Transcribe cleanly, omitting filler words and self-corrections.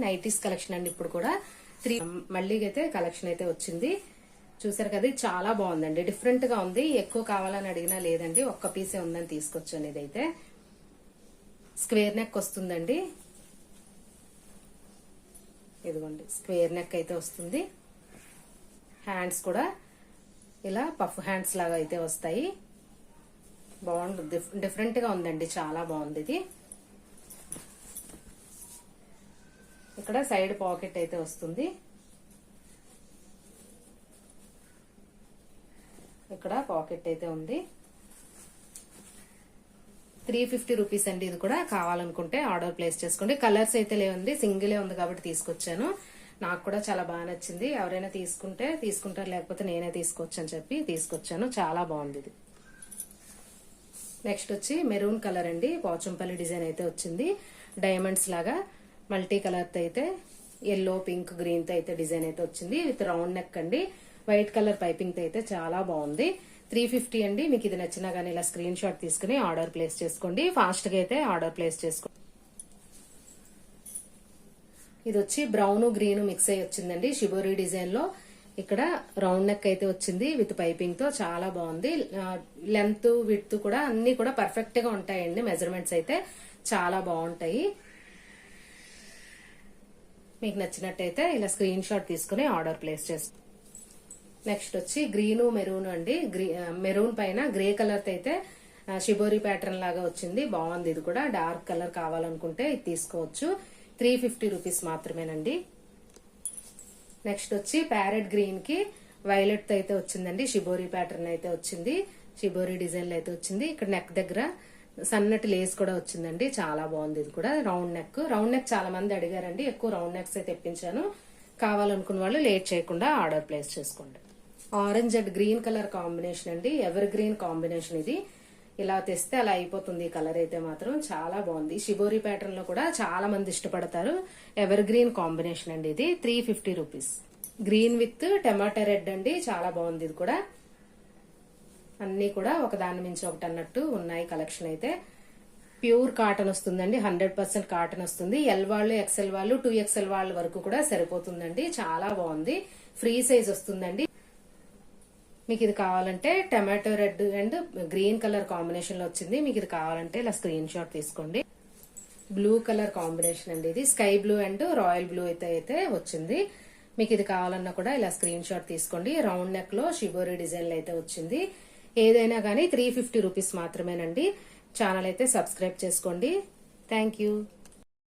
Nighties collection అండి. ఇప్పుడు కూడా మళ్ళీ అయితే కలెక్షన్ అయితే వచ్చింది. చూసారు కదా, చాలా బాగుందండి. డిఫరెంట్ గా ఉంది. ఎక్కువ కావాలని అడిగినా లేదండి, ఒక్క పీసే ఉందని తీసుకొచ్చాను. ఇదైతే స్క్వేర్ నెక్ వస్తుందండి. ఇదిగోండి, స్క్వేర్ నెక్ అయితే వస్తుంది. హ్యాండ్స్ కూడా ఇలా పఫ్ హ్యాండ్స్ లాగా అయితే వస్తాయి. బాగుంది, డిఫరెంట్ గా ఉందండి, చాలా బాగుంది ఇది. ఇక్కడ సైడ్ పాకెట్ అయితే వస్తుంది. ఇక్కడ పాకెట్ అయితే ఉంది. 350 రూపీస్ అండి. ఇది కూడా కావాలనుకుంటే ఆర్డర్ ప్లేస్ చేసుకోండి. కలర్స్ అయితే లేవండి, సింగిలే ఉంది కాబట్టి తీసుకొచ్చాను. నాకు కూడా చాలా బాగా నచ్చింది. ఎవరైనా తీసుకుంటే తీసుకుంటారు, లేకపోతే నేనే తీసుకోవచ్చు అని చెప్పి తీసుకొచ్చాను. చాలా బాగుంది ఇది. నెక్స్ట్ వచ్చి మెరూన్ కలర్ అండి. పోచంపల్లి డిజైన్ అయితే వచ్చింది. డైమండ్స్ లాగా మల్టీ కలర్ తో అయితే ఎల్లో, పింక్, గ్రీన్ తో అయితే డిజైన్ అయితే వచ్చింది. విత్ రౌండ్ నెక్ అండి. వైట్ కలర్ పైపింగ్ తో అయితే చాలా బాగుంది. 350 అండి. మీకు ఇది నచ్చినా గానీ ఇలా స్క్రీన్ షాట్ తీసుకుని ఆర్డర్ ప్లేస్ చేసుకోండి. ఫాస్ట్ గా అయితే ఆర్డర్ ప్లేస్ చేసుకోండి. ఇది వచ్చి బ్రౌన్, గ్రీన్ మిక్స్ అయ్యి వచ్చిందండి. షిబోరి డిజైన్ లో ఇక్కడ రౌండ్ నెక్ అయితే వచ్చింది విత్ పైపింగ్ తో. చాలా బాగుంది. లెంత్, విడ్త్ కూడా అన్ని కూడా పర్ఫెక్ట్ గా ఉంటాయండి. మెజర్మెంట్స్ అయితే చాలా బాగుంటాయి. మీకు నచ్చినట్టయితే ఇలా స్క్రీన్ షాట్ తీసుకుని ఆర్డర్ ప్లేస్ చేసుకోండి. నెక్స్ట్ వచ్చి గ్రీన్, మెరూన్ అండి. మెరూన్ పైన గ్రే కలర్ తో అయితే షిబోరి ప్యాటర్న్ లాగా వచ్చింది. బాగుంది. ఇది కూడా డార్క్ కలర్ కావాలనుకుంటే ఇది తీసుకోవచ్చు. 350 రూపీస్ మాత్రమేనండి. నెక్స్ట్ వచ్చి ప్యారెట్ గ్రీన్ కి వైలెట్ తో అయితే వచ్చిందండి. షిబోరి ప్యాటర్న్ అయితే వచ్చింది. షిబోరి డిజైన్ లో అయితే వచ్చింది. ఇక్కడ నెక్ దగ్గర సన్నటి లేస్ కూడా వచ్చిందండి. చాలా బాగుంది. ఇది కూడా రౌండ్ నెక్. రౌండ్ నెక్ చాలా మంది అడిగారండి. ఎక్కువ రౌండ్ నెక్స్ అయితే తెప్పించాను. కావాలనుకున్న వాళ్ళు లేట్ చేయకుండా ఆర్డర్ ప్లేస్ చేసుకోండి. Orange and green colour combination అండి. ఎవర్ గ్రీన్ కాంబినేషన్ ఇది. ఇలా తెస్తే అలా అయిపోతుంది. ఈ కలర్ అయితే మాత్రం చాలా బాగుంది. షిబోరి ప్యాటర్న్ లో కూడా చాలా మంది ఇష్టపడతారు. ఎవర్ గ్రీన్ కాంబినేషన్ అండి ఇది. 350 rupees. Green with tomato red అండి. చాలా బాగుంది. ఇది కూడా అన్ని కూడా ఒకదాని మించి ఒకటి అన్నట్టు ఉన్నాయి. కలెక్షన్ అయితే ప్యూర్ కాటన్ వస్తుందండి. 100% కాటన్ వస్తుంది. ఎల్ వాళ్ళు, ఎక్సెల్ వాళ్ళు, 2XL వాళ్ళ వరకు కూడా సరిపోతుందండి. చాలా బాగుంది. ఫ్రీ సైజ్ వస్తుందండి. మీకు ఇది కావాలంటే tomato red and green colour combination లో వచ్చింది. మీకు ఇది కావాలంటే ఇలా స్క్రీన్ షాట్ తీసుకోండి. బ్లూ కలర్ కాంబినేషన్ అండి ఇది. Sky blue and royal blue అయితే వచ్చింది. మీకు ఇది కావాలన్నా కూడా ఇలా స్క్రీన్ షాట్ తీసుకోండి. రౌండ్ నెక్ లో షిబోరి డిజైన్ లో అయితే వచ్చింది. ఏదైనా కానీ 350 రూపీస్ మాత్రమేనండి. ఛానల్ అయితే సబ్స్క్రైబ్ చేసుకోండి. Thank you.